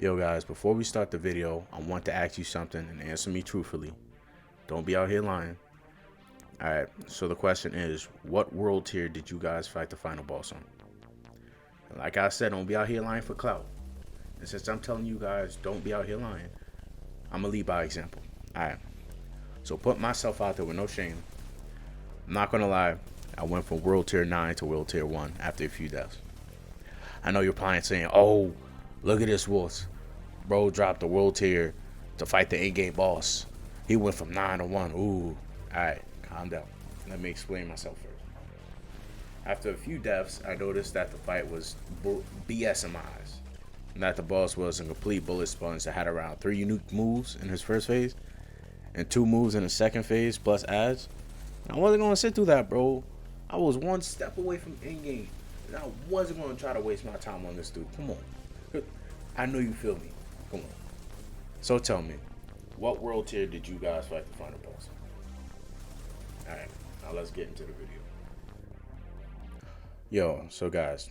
Yo guys, before we start the video, I want to ask you something and answer me truthfully. Don't be out here lying. Alright, so the question is, what world tier did you guys fight the final boss on? And like I said, don't be out here lying for clout. And since I'm telling you guys, don't be out here lying, I'm gonna lead by example. Alright, so put myself out there with no shame. I'm not gonna lie, I went from world tier 9 to world tier 1 after a few deaths. I know you're probably saying, oh, look at this wolf. Bro dropped the world tier to fight the in-game boss. He went from 9 to 1. Ooh. Alright, calm down. Let me explain myself first. After a few deaths, I noticed that the fight was BS in my eyes. And that the boss was a complete bullet sponge that had around 3 unique moves in his first phase and 2 moves in the second phase plus adds. I wasn't going to sit through that, bro. I was one step away from in-game. And I wasn't going to try to waste my time on this dude. Come on. I know you feel me. Come on. So tell me, what world tier did you guys fight the final boss? Alright, now let's get into the video. Yo, so guys,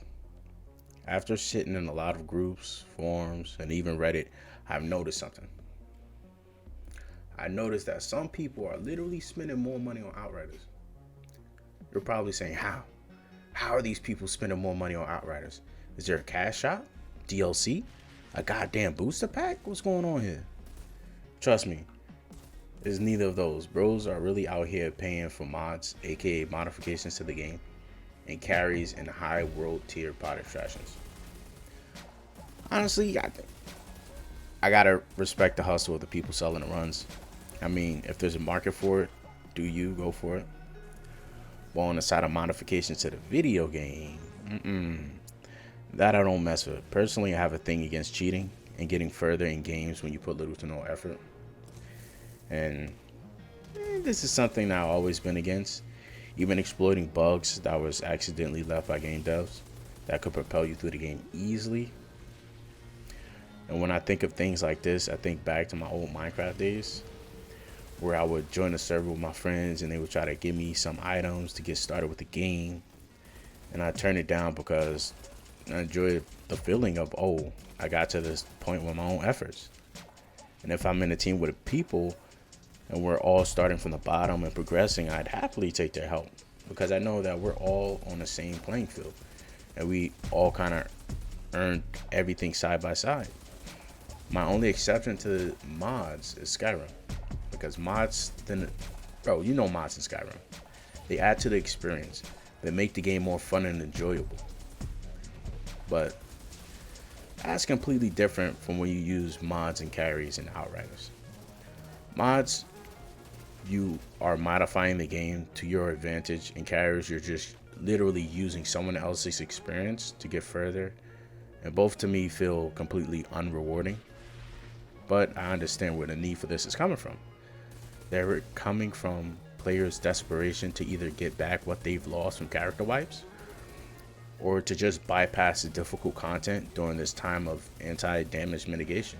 after sitting in a lot of groups, forums, and even Reddit, I've noticed something. I noticed that some people are literally spending more money on Outriders. You're probably saying, how? How are these people spending more money on Outriders? Is there a cash shop? DLC? A goddamn booster pack? What's going on here? Trust me, it's neither of those. Bros are really out here paying for mods, aka modifications to the game, and carries in high world tier pot extractions. Honestly, I gotta respect the hustle of the people selling the runs. I mean, if there's a market for it, do you go for it? But on the side of modifications to the video game, that I don't mess with. Personally, I have a thing against cheating and getting further in games when you put little to no effort. And this is something that I've always been against. Even exploiting bugs that was accidentally left by game devs that could propel you through the game easily. And when I think of things like this, I think back to my old Minecraft days, where I would join a server with my friends and they would try to give me some items to get started with the game. And I turned it down because I enjoy the feeling of, oh, I got to this point with my own efforts. And if I'm in a team with people and we're all starting from the bottom and progressing, I'd happily take their help because I know that we're all on the same playing field and we all kind of earned everything side by side. My only exception to mods is Skyrim, because mods, bro, you know mods in Skyrim. They add to the experience. They make the game more fun and enjoyable. But that's completely different from when you use mods and carries in Outriders. Mods, you are modifying the game to your advantage, and carries, you're just literally using someone else's experience to get further. And both to me feel completely unrewarding. But I understand where the need for this is coming from. They're coming from players' desperation to either get back what they've lost from character wipes, or to just bypass the difficult content during this time of anti-damage mitigation.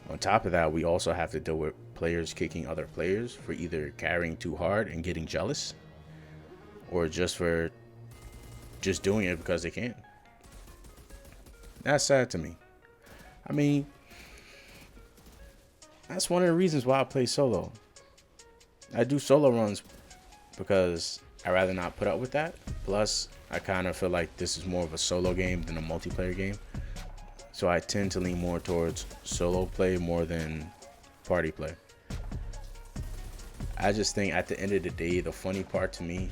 On top of that, we also have to deal with players kicking other players for either carrying too hard and getting jealous, or just doing it because they can. That's sad to me. I mean, that's one of the reasons why I play solo. I do solo runs because I'd rather not put up with that. Plus, I kind of feel like this is more of a solo game than a multiplayer game. So I tend to lean more towards solo play more than party play. I just think at the end of the day, the funny part to me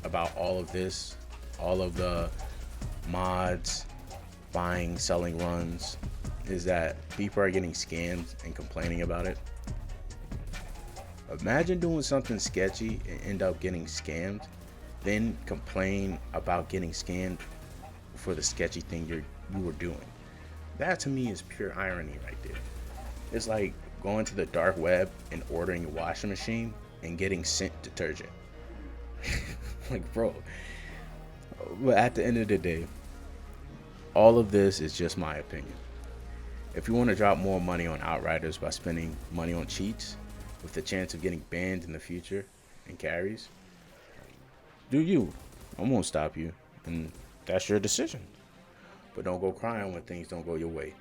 about all of this, all of the mods, buying, selling runs, is that people are getting scammed and complaining about it. Imagine doing something sketchy and end up getting scammed, then complain about getting scammed for the sketchy thing you were doing. That to me is pure irony right there. It's like going to the dark web and ordering a washing machine and getting sent detergent. Like, bro. But at the end of the day, all of this is just my opinion. If you want to drop more money on Outriders by spending money on cheats with the chance of getting banned in the future and carries, do you. I won't stop you, and that's your decision. But don't go crying when things don't go your way.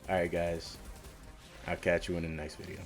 All right, guys. I'll catch you in the next video.